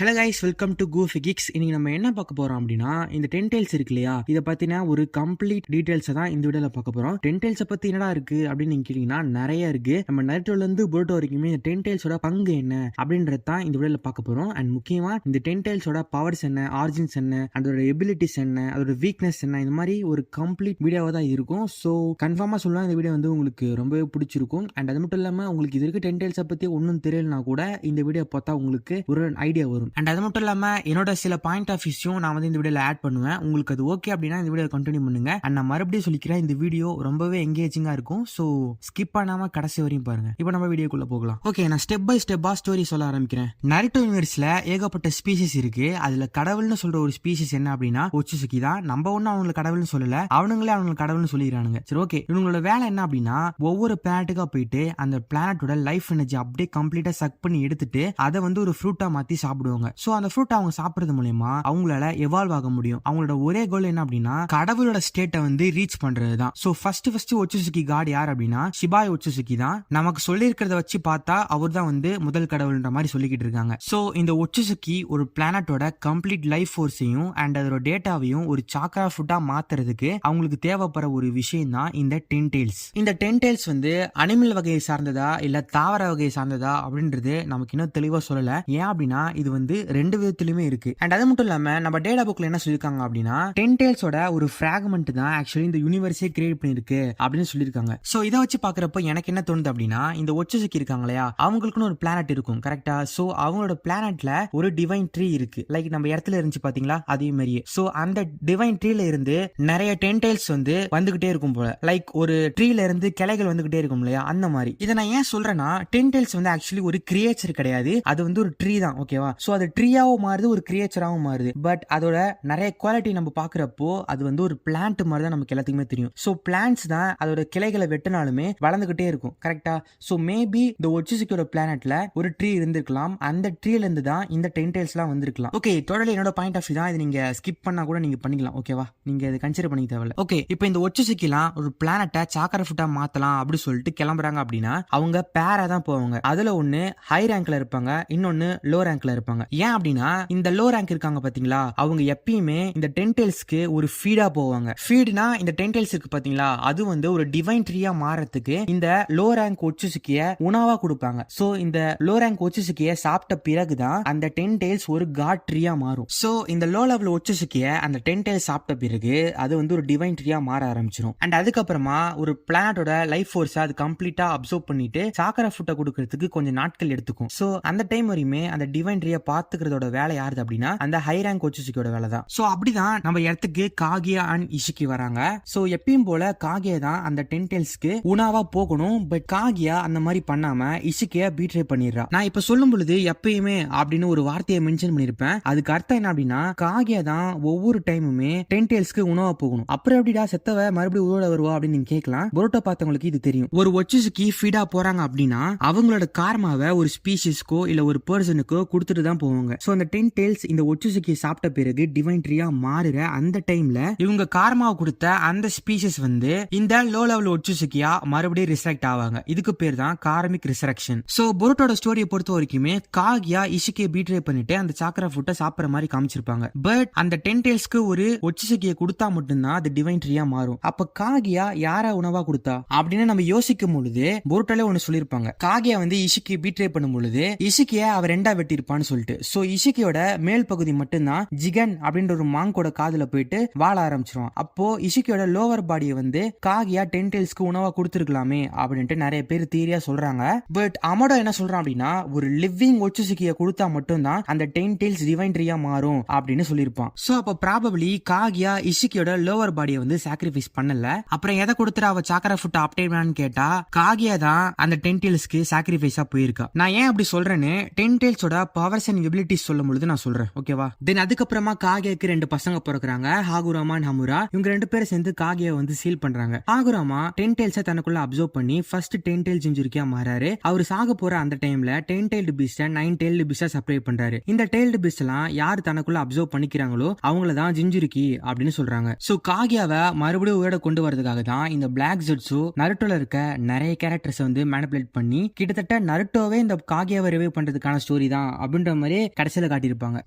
Hello guys, welcome to Goofy Kicks. இன்னைக்கு நம்ம என்ன பார்க்க போறோம் அப்படின்னா, இந்த டென்டெயில்ஸ் இருக்கு இல்லையா, இதை பத்தின ஒரு கம்ப்ளீட் டீடைல்ஸை தான் இந்த வீடியோல பார்க்க போறோம். டென்டெயில்ஸை பத்தி என்னடா இருக்கு அப்படின்னு நீங்க கேட்டீங்கன்னா நிறைய இருக்கு. நம்ம நருட்டோல இருந்து போருட்டோ வரைக்குமே இந்த டென்டெயில்ஸோட பங்கு என்ன அப்படின்றது தான் இந்த வீடியோல பார்க்க போறோம். அண்ட் முக்கியமா இந்த டென்டெயில்ஸோட பவர்ஸ் என்ன, ஆரிஜின்ஸ் என்ன, அதோட எபிலிட்டிஸ் என்ன, அதோட வீக்னஸ் என்ன, இந்த மாதிரி ஒரு கம்ப்ளீட் வீடியோவா தான் இருக்கும். ஸோ கன்ஃபார்மா சொல்லலாம் இந்த வீடியோ வந்து உங்களுக்கு ரொம்பவே பிடிச்சிருக்கும். அண்ட் அது மட்டும் இல்லாம உங்களுக்கு இது வரைக்கும் டென்டெயில்ஸை பத்தி ஒன்றும் தெரியலனா கூட இந்த வீடியோ பார்த்தா உங்களுக்கு ஒரு ஐடியா வரும். அண்ட் அது மட்டும் இல்லாம என்னோட சில பாயிண்ட் ஆஃப் வியூஸும் நான் வந்து இந்த வீடியோல ஆட் பண்ணுவேன். உங்களுக்கு அது ஓகே அப்படின்னா இந்த வீடியோ கண்டினியூ பண்ணுங்க. அண்ட் நான் மறுபடியும் சொல்லிக்கிறேன், இந்த வீடியோ ரொம்பவே எங்கேஜிங்கா இருக்கும். ஸோ ஸ்கிப் பண்ணாம கடைசி வரையும் பாருங்க. இப்போ நம்ம வீடியோக்குள்ள போகலாம். ஓகே, நான் ஸ்டெப் பை ஸ்டெப்பா ஸ்டோரி சொல்ல ஆரம்பிக்கிறேன். நருட்டோ யூனிவர்ஸ்ல ஏகப்பட்ட ஸ்பீசிஸ் இருக்கு. அதுல கடவுள்னு சொல்ற ஒரு ஸ்பீசிஸ் என்ன அப்படின்னா ஒட்சுசுகி தான். நம்ம ஒன்னும் அவங்களுக்கு கடவுள்னு சொல்லல, அவனுங்களே அவங்களுக்கு கடவுள்னு சொல்லிடுறானுங்க. சரி, ஓகே, இவங்களோட வேலை என்ன அப்படின்னா ஒவ்வொரு பிளானட்டுக்கா போயிட்டு அந்த பிளானட்டோட லைஃப் எனர்ஜி அப்படியே கம்ப்ளீட்டா சக் பண்ணி எடுத்துட்டு அதை வந்து ஒரு ஃப்ரூட்டா மாத்தி சாப்பிடுவாங்க. சோ அந்த ஃப்ரூட் அவங்க சாப்பிடுறது மூலமா அவங்களால எவால்வ் ஆக முடியும். அவங்களோட ஒரே கோல் என்ன அப்படின்னா கடவுளோட ஸ்டேட்டை வந்து ரீச் பண்றதுதான். சோ ஃபர்ஸ்ட் ஒட்சுசுகி காட் யார் அப்படின்னா ஷிபாய் ஒட்சுசுகி தான். நமக்கு சொல்லி இருக்கிறத வச்சு பார்த்தா அவர் தான் வந்து முதல் கடவுள்ன்ற மாதிரி சொல்லிக்கிட்டு இருக்காங்க. சோ இந்த ஒட்சுசுகி ஒரு பிளானட்டோட கம்ப்ளீட் லைஃப் ஃபோர்ஸையும் அண்ட் அதோட டேட்டாவையும் ஒரு சாக்ரா ஃபுட்டா மாத்துறதுக்கு அவங்களுக்கு தேவைப்படுற ஒரு விஷயம் தான் இந்த டென்டெயில்ஸ். இந்த டென்டெயில்ஸ் வந்து அனிமல் வகையை சார்ந்ததா இல்ல தாவர வகையை சார்ந்ததா அப்படின்றது நமக்கு இன்னும் தெளிவா சொல்லல. ஏன் அப்படின்னா இது வந்து ரெண்டு விதத்திலுமே இருக்கு. அண்ட் அது மட்டும் இல்லாம நம்ம டேட்டா புக்ல என்ன சொல்லிருக்காங்க அப்படின்னா டென்டெயில்ஸோட ஒரு ஃபிராக்மெண்ட் தான் ஆக்சுவலி இந்த யூனிவர்ஸே கிரியேட் பண்ணிருக்கு அப்படின்னு சொல்லிருக்காங்க. சோ இதை வச்சு பாக்குறப்ப எனக்கு என்ன தோணுது அப்படின்னா இந்த ஒட்சுசுகி இருக்காங்க இல்லையா, அவங்களுக்குன்னு ஒரு பிளானட் இருக்கும் கரெக்டா. சோ அவங்களோட பிளானட்ல ஒரு டிவைன் ட்ரீ இருக்கு. லைக் நம்ம இடத்துல இருந்துச்சு பாத்தீங்களா, அதே மாதிரியே. சோ அந்த டிவைன் ட்ரீல இருந்து நிறைய டென்டெயில்ஸ் வந்து வந்துகிட்டே இருக்கும் போல. லைக் ஒரு ட்ரீல இருந்து கிளைகள் வந்துகிட்டே இருக்கும் இல்லையா, அந்த மாதிரி. இதை நான் ஏன் சொல்றேன்னா டென்டெயில்ஸ் வந்து ஆக்சுவலி ஒரு கிரியேச்சர் கிடையாது, அது வந்து ஒரு ட்ரீ தான். ஓகேவா? சோ அது ட்ரீயாவும் மாறுது, ஒரு கிரியேச்சராகவும் மாறுது. பட் அதோட நிறைய குவாலிட்டி நம்ம பாக்குறப்போ அது வந்து ஒரு பிளான்ட் மாதிரி தான் நமக்கு எல்லாத்துக்குமே தெரியும். சோ பிளான்ட்ஸ் தான் அதோட கிளைகளை வெட்டினாலுமே வளர்ந்துகிட்டே இருக்கும் கரெக்டா. சோ மேபி இந்த ஒட்சுசுகியோட பிளானட்ல ஒரு ட்ரீ இருந்திருக்கலாம், அந்த ட்ரீல இருந்து தான் இந்த டென்டெயில்ஸ் எல்லாம் வந்திருக்கலாம். ஓகே, டோட்டலி என்னோட பாயிண்ட் ஆஃப் வியூ தான். இது நீங்க ஸ்கிப் பண்ணா கூட நீங்க பண்ணிக்கலாம். ஓகேவா? நீங்க இது கன்சிடர் பண்ணிக்க தேவையில்ல. ஓகே, இப்போ இந்த ஒட்சுசுகிலாம் ஒரு பிளானட்டை சாக்கர ஃபுட்டா மாத்தலாம் அப்படி சொல்லிட்டு கிளம்புறாங்க அப்படின்னா அவங்க பேரா தான் போவாங்க. அதுல ஒன்னு ஹை ரேங்க்ல இருப்பாங்க, இன்னொன்னு லோ ரேங்க்ல இருப்பாங்க. ஏன் அப்படின்னா இந்த லோ ரேங்க் இருக்காங்க பாத்தீங்களா, அவங்க எப்பயுமே இந்த டென்டெயில்ஸ்க்கு ஒரு ஃபீடா போவாங்க. ஃபீட்னா இந்த டென்டெயில்ஸ் இருக்கு பாத்தீங்களா, அது வந்து ஒரு டிவைன் ட்ரீயா மாறதுக்கு இந்த லோ ரேங்க் ஒட்சுசுகிய உணவா கொடுப்பாங்க. சோ இந்த லோ ரேங்க் ஒட்சுசுகிய சாப்பிட்ட பிறகுதான் அந்த டென்டெயில்ஸ் ஒரு காட் ட்ரீயா மாறும். சோ இந்த லோ லெவல் ஒட்சுசுகிய அந்த டென்டெயில்ஸ் சாப்பிட்ட பிறகு அது வந்து ஒரு டிவைன் ட்ரீயா மாற ஆரம்பிச்சிடும். அண்ட் அதுக்கப்புறமா ஒரு பிளானட்டோட லைஃப் ஃபோர்ஸ் அது கம்ப்ளீட்டா அப்சர்வ் பண்ணிட்டு சாக்கர ஃபுட்டை கொடுக்கறதுக்கு கொஞ்சம் நாட்கள் எடுத்துக்கும். சோ அந்த டைம் வரையுமே அந்த டிவைன் ட்ரீயை பாத்துக்கிறதோட வேலை யாரு அப்படின்னா அந்த ஹை ரேங்க் ஒட்சுசுகியோட வேலை தான். சோ அப்படிதான் நம்ம இடத்துக்கு காகியா அண்ட் இஷிகி வராங்க. சோ எப்பயும் போல காகியா தான் அந்த டென்டெயில்ஸ்க்கு உணவா போகணும். பட் காகியா அந்த மாதிரி பண்ணாம இஷிகிய பீட்ரே பண்ணிடுறா. நான் இப்ப சொல்லும் பொழுது எப்பயுமே அப்படின்னு ஒரு வார்த்தையை மென்ஷன் பண்ணிருப்பேன். அதுக்கு அர்த்தம் என்ன அப்படின்னா காகியா தான் ஒவ்வொரு டைமுமே டென்டெயில்ஸ்க்கு உணவா போகணும். அப்புறம் எப்படிடா செத்தவ மறுபடியும் உயிரோட வருவா அப்படின்னு நீங்க கேட்கலாம். போருட்டோ பார்த்தவங்களுக்கு இது தெரியும். ஒரு ஒட்சுசுகி ஃபீடா போறாங்க அப்படின்னா அவங்களோட கார்மாவை ஒரு ஸ்பீசிஸ்க்கோ இல்ல ஒரு பர்சனுக்கோ கொடுத்துட்டு தான் போவாங்க. சோ அந்த டென்டெயில்ஸ் இந்த ஒட்சுசுகி சாப்பிட்ட பிறகு டிவைன் ட்ரீயா மாறுற அந்த டைம்ல இவங்க கார்மாவை கொடுத்த அந்த ஸ்பீசிஸ் வந்து இந்த லோ லெவல் ஒட்சுசுகியா மறுபடியும் ரிசரக்ட் ஆவாங்க. இதுக்கு பேர் தான் கார்மிக் ரிசரக்ஷன். சோ போருட்டோட ஸ்டோரியை பொறுத்த வரைக்குமே காகியா இஷிகியை பீட்ரே பண்ணிட்டு அந்த சாக்கரா ஃபுட்டை சாப்பிடுற மாதிரி காமிச்சிருப்பாங்க. பட் அந்த டென்டெயில்ஸ்க்கு ஒரு ஒட்சுசுகியை கொடுத்தா மட்டும்தான் அது டிவைன் ட்ரீயா மாறும். அப்ப காகியா யாரா உணவா கொடுத்தா அப்படின்னு நம்ம யோசிக்கும் பொழுது போருட்டோல ஒன்னு சொல்லிருப்பாங்க. காகியா வந்து இஷிகி பீட்ரே பண்ணும் பொழுது இஷிகிய அவர் ரெண்டா வெட்டி இருப்பான்னு சொல்லிட்டு. சோ இஷிகியோட மேல் பகுதி மட்டும்தான் ஜிகன் அப்படின்ற ஒரு மாங்கோட காதுல போயிட்டு வாழ ஆரம்பிச்சிருவான். அப்போ இஷிகியோட லோவர் பாடியை வந்து காகியா டென்டெயில்ஸ்க்கு உணவா கொடுத்துருக்கலாமே அப்படின்ட்டு நிறைய பேர் தியரியா சொல்றாங்க. பட் அமடோ என்ன சொல்றான் அப்படின்னா ஒரு லிவிங் ஒட்சுசுகியை கொடுத்தா மட்டும்தான் அந்த டென்டெயில்ஸ் டிவைன் ட்ரீயா மாறும் அப்படின்னு சொல்லியிருப்பான். சோ அப்ப ப்ராபபிலி காகியா இஷிகியோட லோவர் பாடியை வந்து சாக்ரிஃபைஸ் பண்ணல. அப்புறம் எதை கொடுத்துட்டு அவ சாக்கரா ஃபுட் அப்டேட் கேட்டா காகியா தான் அந்த டென்டெயில்ஸ்க்கு சாக்ரிஃபைஸா போயிருக்கா. நான் ஏன் அப்படி சொல்றேன்னு டென்டெயில்ஸோட பவர்ஸ் அண்ட் எபிலிட்டிஸ் சொல்லும் பொழுது நான் சொல்றேன். ஓகேவா? தென் அதுக்கப்புறமா காகியாக்கு ரெண்டு பசங்க பிறக்குறாங்க, ஹாகுராமா அண்ட் ஹமுரா. இவங்க ரெண்டு பேரும் சேர்ந்து காகியா வந்து சீல் பண்றாங்க. ஹாகுராமா டென்டெயில்ஸை தனக்குள்ள அப்சர்வ் பண்ணி ஃபர்ஸ்ட் டென்டெயில் ஜிஞ்சுரிக்கியா மாறாரு. அவர் சாக போற அந்த டைம்ல 10 டெயில்டு பீஸ்ட 9 டெயில்டு பீஸ்டா செப்பரேட் பண்றாரு. இந்த டெயில்டு பீஸ்ட் எல்லாம் யார் தனக்குள்ள அப்சர்வ் பண்ணிக்கிறாங்களோ அவங்கள தான் ஜிஞ்சுரிக்கி அப்படின்னு சொல்றாங்க. சோ காகியாவை மறுபடியும் உயிரோட கொண்டு வரதுக்காக தான் இந்த பிளாக் ஜெட்ஸு நருட்டோல இருக்க நிறைய கேரக்டர்ஸ் வந்து மேனிபுலேட் பண்ணி கிட்டத்தட்ட நருட்டோவே இந்த காகியாவை ரிவைவ் பண்றதுக்கான ஸ்டோரி தான் அப்படின்ற மாதிரி மாதிரி கடைசியில காட்டியிருப்பாங்க.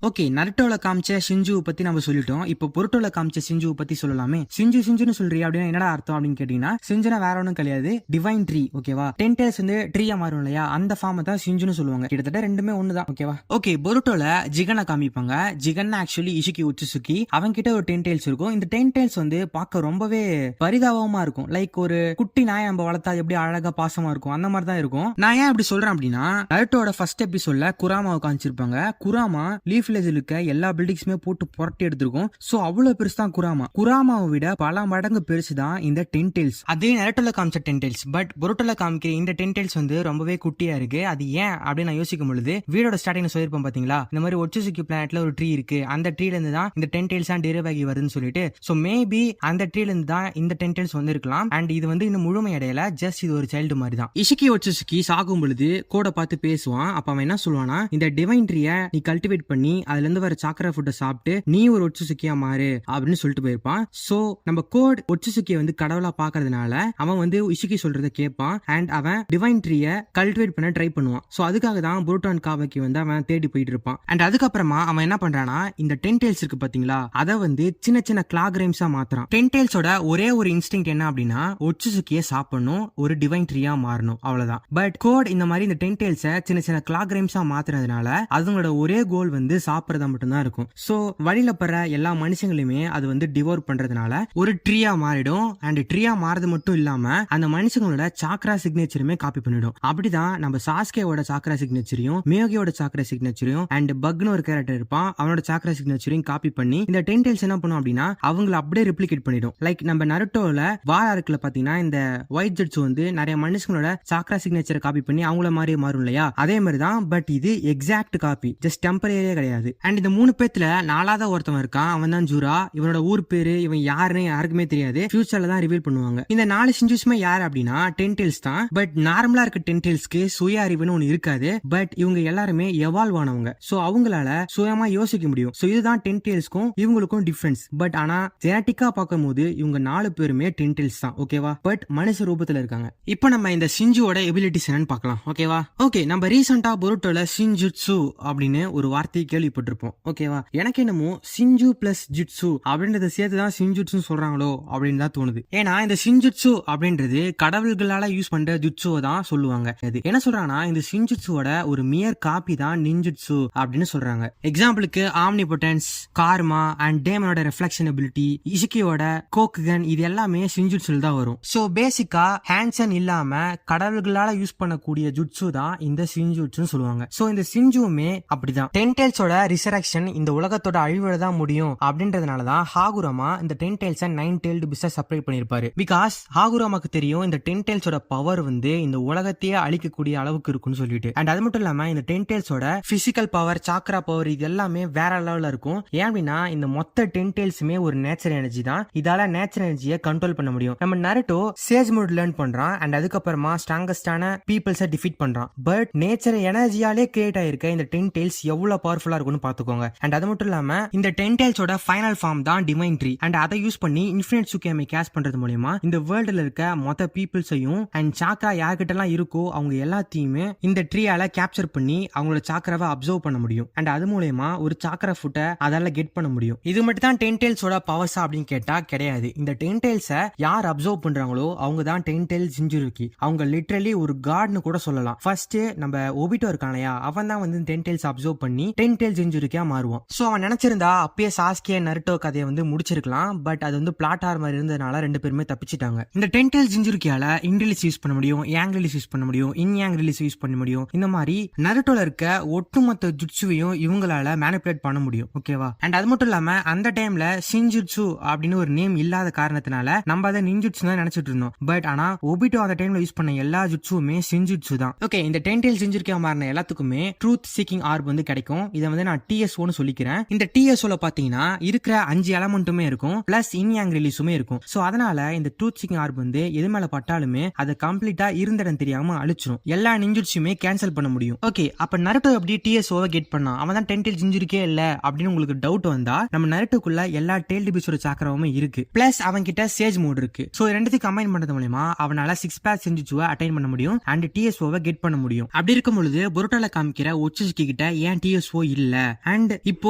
ஓகே, நருட்டோல காமிச்ச ஷின்ஜுவை பத்தி நம்ம சொல்லிட்டோம். இப்போ பொருட்டோல காமிச்ச ஷின்ஜுவை பத்தி சொல்லலாமே. சிஞ்சுன்னு சொல்றீ அப்படின்னா என்னடா அர்த்தம் அப்படின்னு கேட்டீங்கன்னா, சிஞ்சுனா வேற ஒன்றும் கிடையாது, டிவைன் ட்ரீ. ஓகேவா, 10 tails வந்து ட்ரீயா மாறும் இல்லையா, அந்த ஃபார்ம் தான் சிஞ்சுன்னு சொல்லுவாங்க. கிட்டத்தட்ட ரெண்டுமே ஒண்ணுதான். ஓகேவா. ஓகே, பொருட்டோல ஜிகனை காமிப்பாங்க. ஜிகன் ஆக்சுவலி இஷிகி உச்சுசுகி. அவங்க கிட்ட ஒரு 10 tails இருக்கும். இந்த 10 tails வந்து பார்க்க ரொம்பவே பரிதாபமா இருக்கும். லைக் ஒரு குட்டி நாயை நம்ம வளர்த்தா எப்படி அழகா பாசமா இருக்கும், அந்த மாதிரி தான் இருக்கும். நான் ஏன் அப்படி சொல்றேன் அப்படின்னா, நருட்டோட ஃபர்ஸ்ட் எபிசோட்ல குராமாவை காமிச்சிருப்பாங்க. குராமா லீஃப் வில்லேஜ்ல இருக்க எல்லா பில்டிங்ஸுமே போட்டு புரட்டி எடுத்திருக்கும். சோ அவ்வளவு பெருசு தான் குராமா. குராமாவை விட பல மடங்கு பெருசு தான் இந்த 10 tails. அதே நருட்டோல காமிச்ச 10 tails. பட் பொருட்டோல காமிக்கிற இந்த 10 tails வந்து ரொம்பவே குட்டியா இருக்கு. அது ஏன் அப்படின்னு நான் யோசிக்கும் பொழுது, வீடோட ஸ்டார்டிங் சொல்லிருப்போம் பாத்தீங்களா, இந்த மாதிரி ஒட்சுசுகி பிளானட்ல ஒரு ட்ரீ இருக்கு, அந்த ட்ரீல இருந்து தான் இந்த 10 tails டெரிவ் ஆகி வருதுன்னு சொல்லிட்டு. சோ மேபி அந்த ட்ரீல இருந்து தான் இந்த 10 tails வந்து இருக்கலாம். அண்ட் இது வந்து இன்னும் முழுமை அடையல, ஜஸ்ட் இது ஒரு சைல்டு மாதிரி தான். இஷிகி ஒட்சுசுகி சாகும் பொழுது கோட பார்த்து பேசுவான். அப்ப அவன் என்ன சொல்லுவானா, இந்த டிவைன் ட்ரீய நீ கல்டிவேட் பண்ணி அதுல இருந்து வர சாக்கரா ஃபுட்டை சாப்பிட்டு நீ ஒரு ஒட்சுசுகியா மாறு அப்படின்னு சொல்லிட்டு போயிருப்பான். சோ நம்ம கோட் ஒட்சுசுகியை வந்து கடவுளா பாக்குறதுனால அவன் வந்து இஷிகி சொல்றதை கேட்பான். அண்ட் அவன் டிவைன் ட்ரீய கல்டிவேட் பண்ண ட்ரை பண்ணுவான். சோ அதுக்காக தான் புருட்டோ அண்ட் காவாக்கி வந்து அவன் தேடி போயிட்டு இருப்பான். அண்ட் அதுக்கப்புறமா அவன் என்ன பண்றானா, இந்த 10 tails இருக்கு பாத்தீங்களா, அதை வந்து சின்ன சின்ன கிளாக் ரைம்ஸா மாத்துறான். 10 tailsோட ஒரே ஒரு இன்ஸ்டிங்க்ட் என்ன அப்படின்னா, ஒட்சுசுகியை சாப்பிடணும், ஒரு டிவைன் ட்ரீயா மாறணும், அவ்வளவுதான். பட் கோட் இந்த மாதிரி இந்த 10 tails சின்ன சின்ன கிளாக் ரைம்ஸா மாத்துறதுனால அதுங்களோட ஒரே கோல் வந்து சாப்பிடறதா மட்டும்தான் இருக்கும். சோ வழியில படுற எல்லா மனுஷங்களுமே அது வந்து டிவோர் பண்றதுனால ஒரு ட்ரீயா மாறிடும். அண்ட் ட்ரீயா மாறது மட்டும் இல்லாம அந்த மனுஷங்களோட சாக்ரா சிக்னேச்சருமே காப்பி பண்ணிடும். அப்படிதான் நம்ம சாஸ்கேவோட சாக்ரா சிக்னேச்சரையும் மியோகியோட சாக்ரா சிக்னேச்சரையும் அண்ட் பக்னு ஒரு கேரக்டர் இருப்பான், அவனோட சாக்ரா சிக்னேச்சரையும் காப்பி பண்ணி இந்த 10 tails என்ன பண்ணும் அப்படின்னா அவங்கள அப்படியே ரெப்ளிகேட் பண்ணிடும். லைக் நம்ம நருட்டோல வார் ஆர்க்ல பாத்தீங்கன்னா இந்த ஒயிட் ஜெட்ஸ் வந்து நிறைய மனுஷங்களோட சாக்ரா சிக்னேச்சரை காப்பி பண்ணி அவங்கள மாதிரியே மாறும் இல்லையா, அதே மாதிரி தான். பட் இது எக்ஸாக்ட் காப்பி, ஜஸ்ட் டெம்பரரியே கிடையாது. அண்ட் இந்த 3 பேத்துல 4வது ஒருத்தவன் இருக்கான், அவன் தான் ஜூரா. இவனோட ஊர் பேரு இவன் யாருன்னு யாருக்குமே தெரியாது, ஃபியூச்சர்ல தான் ரிவீல் பண்ணுவாங்க. இந்த 4 சிஞ்சுஸ்மே யார் அப்படின்னா 10 tails தான். பட் நார்மலா இருக்க 10 tailsக்கு சுய அறிவுன்னு ஒண்ணு இருக்காது. பட் இவங்க எல்லாருமே எவால்வ் ஆனவங்க. சோ அவங்களால சுயமா யோசிக்க முடியும். சோ இதுதான் 10 tailsக்கும் இவங்களுக்கும் டிஃபரன்ஸ். பட் ஆனா ஜெனட்டிக்கா பார்க்கும்போது இவங்க 4 பேருமே 10 tails தான். ஓகேவா. பட் மனுஷ ரூபத்துல இருக்காங்க. இப்போ நம்ம இந்த சிஞ்சுவோட எபிலிட்டிஸ் என்னன்னு பார்க்கலாம். ஓகேவா. ஓகே, நம்ம ரீசெண்டா பொருட்டோல சின்ஜுட்சு அப்படின்னு ஒரு வார்த்தையை கேள்விப்பட்டிருப்போம். ஓகேவா. எனக்கு என்னமோ சிஞ்சு பிளஸ் ஜுட்சு அப்படின்றத சேர்த்து தான் சின்ஜுட்சு சொல்றாங்களோ அப்படின்னு தான் தோணுது. ஏன்னா இந்த சின்ஜுட்சு அப்படின்றது கடவுள்களால யூஸ் பண்ற ஜுட்சுவை தான் சொல்லுவாங்க. அது என்ன சொல்றாங்கன்னா, இந்த சின்ஜுட்சுவோட ஒரு மியர் காப்பி தான் நின்ஜுட்சு அப்படின்னு சொல்றாங்க. எக்ஸாம்பிளுக்கு omnipotence, karma and டேமனோட reflection ability, இஷிகியோட கோக்குகன், இது எல்லாமே சின்ஜுட்சுல தான் வரும். சோ பேசிக்கா ஹேண்ட்சன் இல்லாம கடவுள்களால யூஸ் பண்ணக்கூடிய ஜுட்சு தான் இந்த சின்ஜுட்சுன்னு சொல்லுவாங்க. சோ இந்த சிஞ்சுவுமே அப்படிதான். 10 tailsோட ரிசரக்ஷன் இந்த உலகத்தோட அழிவுல தான் முடியும் அப்படின்றதுனாலதான் ஹாகுராமா இந்த 10 tails 9 tailed beast செப்பரேட் பண்ணிருப்பாரு. பிகாஸ் ஹாகுராமாக்கு தெரியும் இந்த 10 tailsோட பவர் வந்து இந்த உலகத்தையே அழிக்கக்கூடிய அளவுக்கு இருக்குன்னு சொல்லிட்டு. அண்ட் அது மட்டும் இல்லாம இந்த 10 tailsோட பிசிக்கல் பவர், சாக்ரா பவர், இது எல்லாமே வேற லெவல்ல இருக்கும். ஏன் அப்படின்னா இந்த மொத்த 10 tailsமே ஒரு நேச்சர் எனர்ஜி தான். இதால நேச்சர் எனர்ஜியை கண்ட்ரோல் பண்ண முடியும். நம்ம நருட்டோ சேஜ் மோட் லேர்ன் பண்றான். அண்ட் அதுக்கப்புறமா ஸ்ட்ராங்கஸ்டான பீப்பிள்ஸை டிஃபீட் பண்றான். பட் நேச்சர் எனர்ஜியாலே கிரியேட் ஆயிருக்க இந்த 10 tails எவ்வளவு பவர்ஃபுல்லா இருக்கும்னு பாத்துக்கோங்க. அண்ட் அது மட்டும் இல்லாம இந்த 10 tailsோட ஃபைனல் ஃபார்ம் தான் டிவைன் ட்ரீ. அண்ட் அதை யூஸ் பண்ணி இன்ஃபினிட் சுகேமை கேஷ் பண்றது மூலமா இந்த வேர்ல்டுல இருக்க மொத்த பீப்புள்ஸையும் அண்ட் சாக்ரா யார்கிட்ட எல்லாம் இருக்கோ அவங்க எல்லாத்தையுமே இந்த ட்ரீயால கேப்சர் பண்ணி அவங்களோட சாக்ராவை அப்சர்வ் பண்ண முடியும். அண்ட் அது மூலமா ஒரு சாக்ரா ஃபுட்டை அதால கெட் பண்ண முடியும். இது மட்டும் தான் 10 tailsோட பவர்ஸா அப்படின்னு கேட்டா கிடையாது. இந்த 10 tailsை யார் அப்சர்வ் பண்றாங்களோ அவங்க தான் 10 tails ஜிஞ்சுருக்கி. அவங்க லிட்டரலி ஒரு காட்னு கூட சொல்லலாம். ஃபர்ஸ்ட் நம்ம ஒபிட்டோ இருக்கானயா, அவன் தான் வந்து 10 tails அப்சர்வ் பண்ணி 10 tails ஜிஞ்சுருக்கியா மாறுவான். சோ அவன் நினைச்சிருந்தா அப்பயே சாஸ்கே நருட்டோ கதையை வந்து முடிச்சிருக்கலாம். பட் அது வந்து பிளாட் ஆர்மர் இருந்ததுனால 2 பேருமே தப்பிச்சிட்டாங்க. இந்த 10 tails ஜிஞ்சுருக்கியால இன்ரிலீஸ் யூஸ் பண்ண முடியும், யாங் ரிலீஸ் யூஸ் பண்ண முடியும், யாங் ரிலீஸ் யூஸ் பண்ண முடியும். இந்த மாதிரி நருட்டோல இருக்க ஒட்டுமொத்த ஜுட்சுவையும் இவங்களால மேனிபுலேட் பண்ண முடியும். ஓகேவா. அண்ட் அது மட்டும் இல்லாம அந்த டைம்ல சின்ஜுட்சு அப்படின்னு ஒரு நேம் இல்லாத காரணத்தினால நம்ம அதை நின்ஜுட்சு தான் நினைச்சிட்டு இருந்தோம். பட் ஆனா ஒபிட்டோ அந்த டைம்ல யூஸ் பண்ண எல்லா ஜுட்சுவுமே சின்ஜுட்சு தான். ஓகே, இந்த 10 tails ஜிஞ்சுருக்கியா மாறின எல்லாத்துக்குமே ட்ரூத் சீக்கிங் ஆர்ப் வந்து கிடைக்கும். இதை வந்து நான் TSOன்னு சொல்லிக்கிறேன். இந்த TSOல பாத்தீங்கன்னா இருக்கிற 5 எலமெண்ட்டுமே இருக்கும், பிளஸ் யாங் ரிலீஸுமே இருக்கும். சோ அதனால இந்த ட்ரூத் சீக்கிங் ஆர்ப் வந்து எது மேல பட்டாலுமே அதை கம்ப்ளீட்டா இருந்த இடம் தெரியாம அழிச்சிடும். எல்லா நின்ஜுட்சுமே கேன்சல் பண்ண முடியும். ஓகே, அப்ப நருட்டோ எப்படி TSOவை கெட் பண்ணா, அவன் தான் 10 tails ஜிஞ்சுருக்கே இல்ல அப்படின்னு உங்களுக்கு டவுட் வந்தா, நம்ம நருட்டோக்குள்ள எல்லா டெய்ல்டு பீஸோட சாக்கராவுமே இருக்கு. பிளஸ் அவன் கிட்ட சேஜ் மோட் இருக்கு. சோ ரெண்டுத்தையும் கம்பைன் பண்றது மூலமா அவனால 6 பேக் சிஞ்சுச்சுவை அட்டைன் பண்ண முடியும் அண்ட் TSOவை கெட் பண்ண முடியும். அப்படி இருக்கும் பொழுது பொருட்டோல காமிக்கிற ஒட்சுசுகி கிட்ட ஏன் டிஎஸ்ஓ இல்ல அண்ட் இப்போ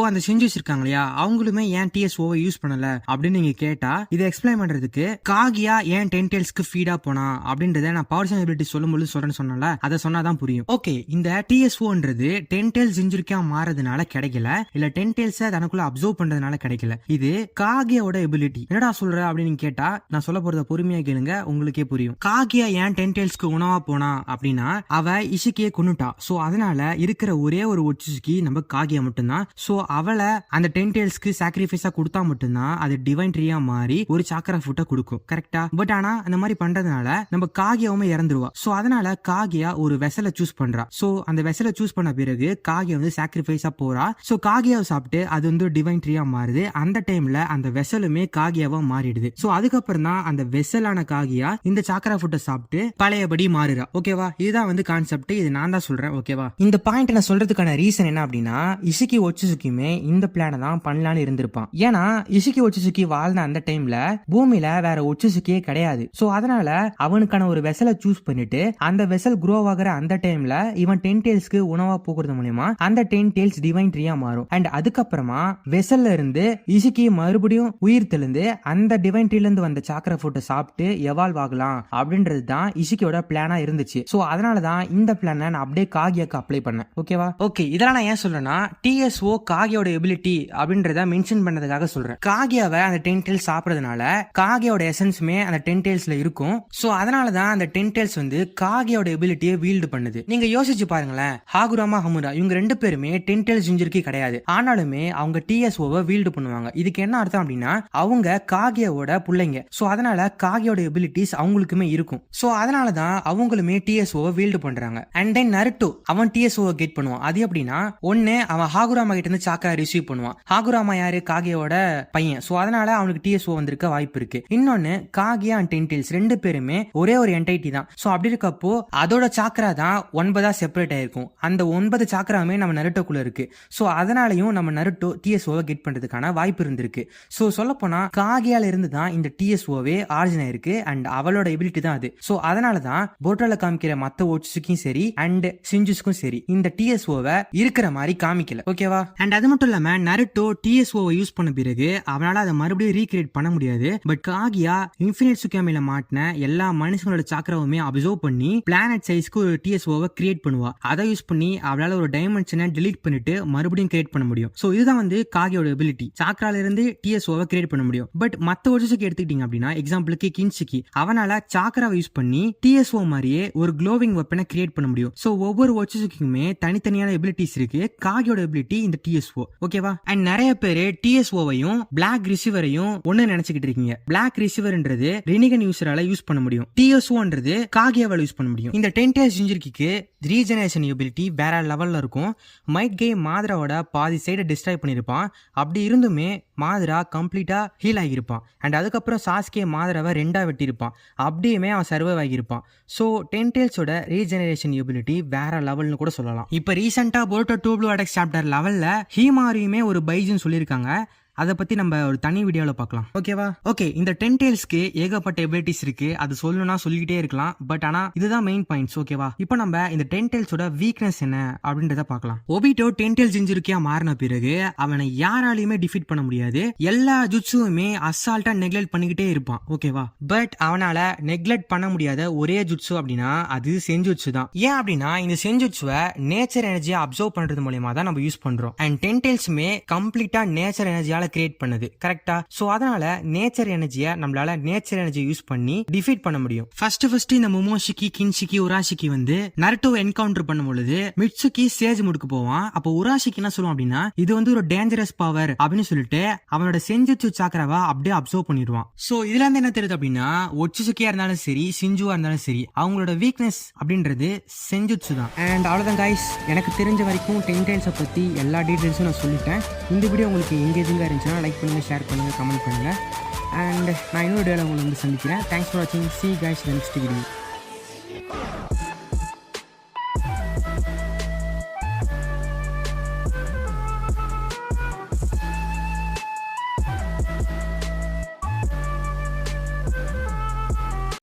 அந்த செஞ்சுஸ் இருக்காங்க இல்லையா அவங்களுமே ஏன் டிஎஸ்ஓவை யூஸ் பண்ணல அப்படின்னு நீங்க கேட்டா இதை எக்ஸ்பிளைன் பண்றதுக்கு காகியா ஏன் டென்டெயில்ஸ்க்கு ஃபீடா போனா அப்படின்றத நான் பவர் எபிலிட்டி சொல்லும்போது சொல்றேன்னு சொன்னல அதை சொன்னாதான் புரியும். ஓகே, இந்த டிஎஸ்ஓன்றது டென்டெயில்ஸ் இன்ஜுரிக்கா மாறதுனால கிடைக்கல, இல்ல டென்டெயில்ஸை தனக்குள்ள அப்சர்வ் பண்றதுனால கிடைக்கல. இது காகியாவோட எபிலிட்டி. என்னடா சொல்ற அப்படின்னு கேட்டா நான் சொல்ல போறத பொறுமையா கேளுங்க, உங்களுக்கே புரியும். காகியா ஏன் டென்டெயில்ஸ்க்கு உணவா போனா அப்படின்னா அவ இஷிக்கியை கொன்னுட்டா. சோ அதனால இருக்கிற ஒரே ஒரு ஒட்சுசுகி நம்ம காகியா மட்டும்தான். சோ அவளை அந்த டென்டெயில்ஸ்க்கு சாக்ரிஃபைஸா கொடுத்தா மட்டும்தான் அது டிவைன் ட்ரீயா மாறி ஒரு சாக்கரா ஃபுட்டை கொடுக்கும். கரெக்டா? பட் ஆனா அந்த மாதிரி பண்றதுனால நம்ம காகியாவுமே இறந்துருவா. சோ அதனால காகியா ஒரு வெசலை சூஸ் பண்றா. சோ அந்த வெசலை சூஸ் பண்ண பிறகு காகியா வந்து சாக்ரிஃபைஸா போறா. சோ காகியாவை சாப்பிட்டு அது வந்து டிவைன் ட்ரீயா மாறுது. அந்த டைம்ல அந்த வெசலுமே காகியாவா மாறிடுது. சோ அதுக்கப்புறம் தான் அந்த வெசலான காகியா இந்த சாக்கரா ஃபுட்டை சாப்பிட்டு பழையபடி மாறுறா. ஓகேவா? இதுதான் வந்து கான்செப்ட். இது நான் தான் சொல்றேன். ஓகேவா? இந்த பாயிண்ட் நான் சொல்றதுக்கான ரீசன் என்ன அப்படின்னா இஷிகி ஒட்சுசுகியுமே இந்த பிளானை தான் பண்ணலான்னு இருந்திருப்பான். ஏன்னா இஷிகி ஒட்சுசுகி வாழ்ந்த அந்த டைம்ல பூமியில வேற ஒட்சுசுகியே கிடையாது. சோ அதனால அவனுக்கான ஒரு வெசலை சூஸ் பண்ணிட்டு அந்த வெசல் க்ரோ ஆகிற அந்த டைம்ல இவன் டென்டெயில்ஸ்க்கு உணவா போகிறது மூலமா அந்த டென்டெயில்ஸ் டிவைன் ட்ரீயா மாறும். அண்ட் அதுக்கப்புறமா வெசல்ல இருந்து இஷிகி மறுபடியும் உயிர் தெளிந்து அந்த டிவைன் ட்ரீல இருந்து வந்த சாக்கரா ஃபுட்டை சாப்பிட்டு எவால்வ் ஆகலாம் அப்படின்றது தான் இஷிகியோட பிளானா இருந்துச்சு. சோ அதனாலதான் இந்த பிளானை நான் அப்படியே காகியாக்கு அப்ளை பண்ணேன். ஓகேவா? ஓகே, இதெல்லாம் நான் ஏன் சொல்றேன்னா டிஎஸ்ஓ காகியோட எபிலிட்டி அப்படின்றத மென்ஷன் பண்ணதுக்காக சொல்றேன். காகியாவை அந்த டென்டெயில்ஸ் சாப்பிடுறதுனால காகியோட எசன்ஸுமே அந்த டென்டெயில்ஸ்ல இருக்கும். சோ அதனாலதான் அந்த டென்டெயில்ஸ் வந்து காகியோட எபிலிட்டியை வீல்டு பண்ணுது. நீங்க யோசிச்சு பாருங்களேன், ஹாகுராமா ஹமுரா இவங்க ரெண்டு பேருமே டென்டெயில்ஸ் இன்ஜுரிக்கு கிடையாது, ஆனாலுமே அவங்க டிஎஸ்ஓவை வீல்டு பண்ணுவாங்க. இதுக்கு என்ன அர்த்தம் அப்படின்னா அவங்க காகியோட பிள்ளைங்க. சோ அதனால காகியோட எபிலிட்டிஸ் அவங்களுக்குமே இருக்கும். சோ அதனாலதான் அவங்களுமே டிஎஸ்ஓவை வீல்டு பண்றாங்க. அண்ட் தென் நருட்டோ அவன் டிஎஸ்ஓவை கெட் பண்ணுவான். அது எப்படின்னா ஒன்னு அவன் ஹாகுராமா கிட்ட இருந்து சாக்கரா ரிசீவ் பண்ணுவான். ஹாகுராமா யாரு? காகியோட பையன். சோ அதனால அவனுக்கு டிஎஸ்ஓ வந்திருக்க வாய்ப்பு இருக்கு. இன்னொன்னு காகியா அண்ட் டென்டெயில்ஸ் ரெண்டு பேருமே ஒரே ஒரு என்டைட்டி தான். சோ அப்படி இருக்கப்போ அதோட சாக்கரா தான் 9 செப்பரேட் ஆயிருக்கும். அந்த 9 சாக்கராமே நம்ம நருட்டோக்குள்ள இருக்கு. சோ அதனாலயும் நம்ம நருட்டோ டிஎஸ்ஓவை கெட் பண்றதுக்கான வாய்ப்பு இருந்திருக்கு. சோ சொல்ல போனா காகியால இருந்து தான் இந்த டிஎஸ்ஓவே ஆரிஜின் ஆயிருக்கு அண்ட் அவளோட எபிலிட்டி தான் அது. சோ அதனாலதான் போட்டோல காமிக்கிற மத்த ஓட்ஸுக்கும் சரி அண்ட் சிஞ்சுஸ்க்கும் சரி இந்த டிஎஸ்ஓவை இருக்கிற மாதிரி காமிக்கல. ஓகேவா? அண்ட் அது மட்டும் இல்லாம நருட்டோ டிஎஸ்ஓவை யூஸ் பண்ண பிறகு அவனால அதை மறுபடியும் ரீக்ரியேட் பண்ண முடியாது. பட் காகியா இன்ஃபினிட் சுக்காமில மாட்டின எல்லா மனுஷங்களோட சாக்கராவுமே அப்சர்வ் பண்ணி பிளானட் சைஸ்க்கு ஒரு டிஎஸ்ஓவை கிரியேட் பண்ணுவா. அதை யூஸ் பண்ணி அவளால ஒரு டைமென்ஷனை delete பண்ணிட்டு மறுபடியும் கிரியேட் பண்ண முடியும். சோ இதுதான் வந்து காகியோட எபிலிட்டி. சாக்கரால இருந்து டிஎஸ்ஓவை கிரியேட் பண்ண முடியும். பட் மத்த ஒட்சுசுக்கு எடுத்துக்கிட்டீங்க அப்படின்னா எக்ஸாம்பிளுக்கு கின்ஷிகி அவனால சாக்கராவை யூஸ் பண்ணி டிஎஸ்ஓ மாதிரியே ஒரு க்ளோவிங் வெப்பனை கிரியேட் பண்ண முடியும். சோ ஒவ்வொரு ஒட்சுசுக்குமே தனித்தனியான எபிலிட்டிஸ் இருக்கு. காகியோட எபிலிட்டி இந்த டிஎஸ்ஓ. ஓகேவா? அண்ட் நிறைய பேரு டிஎஸ்ஓவையும் பிளாக் ரிசீவரையும் ஒன்னு நினைச்சுக்கிட்டு இருக்கீங்க. பிளாக் ரிசீவர்ன்றது ரெனிகன் யூசரால யூஸ் பண்ண முடியும். டிஎஸ்ஓன்றது காகியாவால யூஸ் பண்ண முடியும். இந்த டென்டெயில்ஸ் இன்ஜுரிக்கு ரீஜெனரேஷன் எபிலிட்டி வேற லெவல்ல இருக்கும். மைட் கே மாதராவோட பாதி சைடை டிஸ்ட்ராய் பண்ணிருப்பான். அப்படி இருந்துமே மாதரா கம்ப்ளீட்டா ஹீல் ஆகியிருப்பான். அண்ட் அதுக்கப்புறம் சாஸ்கே மாதராவை 2 வெட்டியிருப்பான். அப்படியுமே அவன் சர்வைவ் ஆகியிருப்பான். ஸோ டென்டெயில்ஸோட ரீஜெனரேஷன் எபிலிட்டி வேற லெவல்னு கூட சொல்லலாம். இப்போ ரீசெண்டா போர்ட்டோ 2 ப்ளூ அட்டாக் சாப்டர் லெவல்ல ஹீமாரியுமே ஒரு பைஜுன்னு சொல்லியிருக்காங்க. அதை பத்தி நம்ம ஒரு தனி வீடியோல பார்க்கலாம். ஓகேவா? ஓகே, இந்த டென்டெயில்ஸ்க்கு ஏகப்பட்ட எபிலிட்டிஸ் இருக்கு. அது சொல்லணும்னா சொல்லிக்கிட்டே இருக்கலாம். பட் ஆனா இதுதான் மெயின் பாயிண்ட்ஸ். ஓகேவா? இப்போ நம்ம இந்த டென்டெயில்ஸோட வீக்னஸ் என்ன அப்படின்றத பார்க்கலாம். ஒபிட்டோ டென்டெயில்ஸ் இன்ஜுரிக்கா மாறின பிறகு அவனை யாராலையுமே டிஃபீட் பண்ண முடியாது. எல்லா ஜுட்ஸுமே அசால்ட்டா நெக்லெக்ட் பண்ணிக்கிட்டே இருப்பான். ஓகேவா? பட் அவனால நெக்லெக்ட் பண்ண முடியாத ஒரே ஜுட்ஸு அப்படின்னா அது செஞ்சுட்சு தான். ஏன் அப்படின்னா இந்த செஞ்சுட்சுவை நேச்சர் எனர்ஜியை அப்சர்வ் பண்றது மூலமா தான் நம்ம யூஸ் பண்றோம். அண்ட் டென்டெயில்ஸுமே கம்ப்ளீட்டா நேச்சர் எனர்ஜியால கிரியேட் பண்ணது. கரெக்டா? சோ அதனால நேச்சர் எனர்ஜியை நம்மளால நேச்சர் எனர்ஜி யூஸ் பண்ணி டிஃபீட் பண்ண முடியும். ஃபர்ஸ்ட் இந்த மொமோஷிகி கின்ஷிகி உராஷிகி வந்து நருட்டோவை என்கவுண்டர் பண்ணும் பொழுது மிட்சுகி சேஜ் முடுக்கு போவான். அப்போ உராஷிக்கு என்ன சொல்லுவான் அப்படின்னா இது வந்து ஒரு டேஞ்சரஸ் பவர் அப்படின்னு சொல்லிட்டு அவனோட செஞ்சுட்சு சாக்கராவை அப்படியே அப்சர்வ் பண்ணிடுவான். சோ இதுல இருந்து என்ன தெரியுது அப்படின்னா ஒட்சுசுக்கியா இருந்தாலும் சரி சிஞ்சுவா இருந்தாலும் சரி அவங்களோட வீக்னஸ் அப்படின்றது செஞ்சுட்சு தான். அண்ட் அவ்வளவுதான் கைஸ், எனக்கு தெரிஞ்ச வரைக்கும் டென்டெயில்ஸை பத்தி எல்லா டீடைல்ஸும் நான் சொல்லிட்டேன். இந்த வீடியோ உங்களுக்கு எங்கேஜிங்கா இருந்துச்சுன்னா லைக் பண்ணுங்க, ஷேர் பண்ணுங்க, கமெண்ட் பண்ணுங்க. அண்ட் நான் இன்னொரு வீடியோவில் உங்களை வந்து சந்திக்கிறேன். தேங்க்ஸ் ஃபார் வாட்சிங். See you guys in the next video.